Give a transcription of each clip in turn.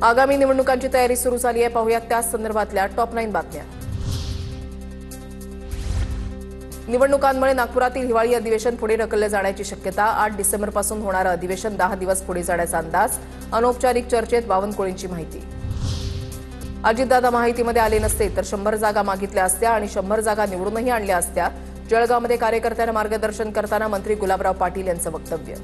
आगामी निवडणुकांची तयारी सुरू झाली आहे. पाहूयात त्या संदर्भातल्या टॉप 9 बातम्या. निवडणुकांमुळे नागपुरातील हिवाळी अधिवेशन पुढे ढकलले जाण्याची शक्यता. 8 डिसेंबरपासून होणारं अधिवेशन 10 दिवस पुढे जाण्याचा अंदाज. अनौपचारिक चर्चेत बावनकुळेंची माहिती. अजितदादा माहितीमध्ये आले नसते तर 100 जागा मागितल्या असत्या आणि 100 जागा निवडूनही आणल्या असत्या. जळगावमध्ये कार्यकर्त्यांना मार्गदर्शन करताना मंत्री गुलाबराव पाटील यांचं वक्तव्य.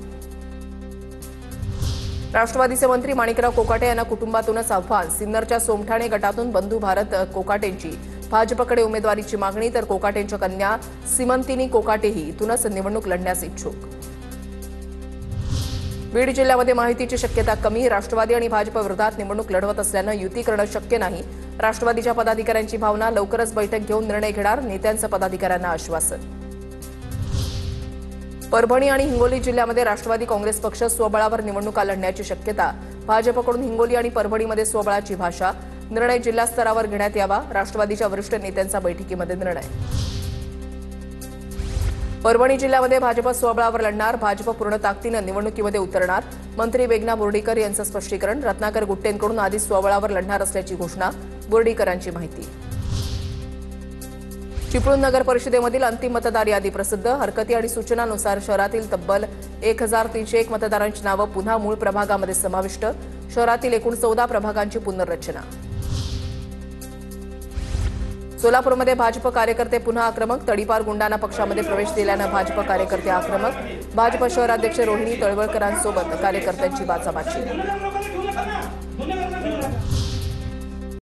राष्ट्रवादीचे मंत्री माणिकराव कोकाटे यांना कुटुंबातूनच आव्हान. सिन्नरच्या सोमठाणे गटातून बंधू भारत कोकाटेंची भाजपकडे उमेदवारीची मागणी, तर कोकाटेंच्या कन्या सिमंतिनी कोकाटेही इथूनच निवडणूक लढण्यास इच्छुक. बीड जिल्ह्यामध्ये माहितीची शक्यता कमी. राष्ट्रवादी आणि भाजप विरोधात निवडणूक लढवत असल्यानं युती करणं शक्य नाही. राष्ट्रवादीच्या पदाधिकाऱ्यांची भावना. लवकरच बैठक घेऊन निर्णय घेणार, नेत्यांचं पदाधिकाऱ्यांना आश्वासन. परभणी आणि हिंगोली जिल्ह्यामध्ये राष्ट्रवादी काँग्रेस पक्ष स्वबळावर निवडणुका लढण्याची शक्यता. भाजपकडून हिंगोली आणि परभणीमध्ये स्वबळाची भाषा. निर्णय जिल्हा स्तरावर घेण्यात यावा. राष्ट्रवादीच्या वरिष्ठ नेत्यांचा बैठकीमध्ये निर्णय. परभणी जिल्ह्यामध्ये भाजप स्वबळावर लढणार. भाजप पूर्ण ताकदीनं निवडणुकीमध्ये उतरणार. मंत्री मेघना बोर्डीकर यांचं स्पष्टीकरण. रत्नाकर गुट्टेंकडून आधी स्वबळावर लढणार असल्याची घोषणा. बोर्डीकरांची माहिती. चिपळूण नगर परिषदेमधील अंतिम मतदार यादी प्रसिद्ध. हरकती आणि सूचनानुसार शहरातील तब्बल 1301 मतदारांची नावं पुन्हा मूळ प्रभागामध्ये समाविष्ट. शहरातील एकूण 14 प्रभागांची पुनर्रचना. सोलापूरमध्ये भाजप कार्यकर्ते पुन्हा आक्रमक. तडीपार गुंडांना पक्षामध्ये प्रवेश दिल्यानं भाजप कार्यकर्ते आक्रमक. भाजप शहराध्यक्ष रोहिणी तळवळकरांसोबत कार्यकर्त्यांची बाचाबाची.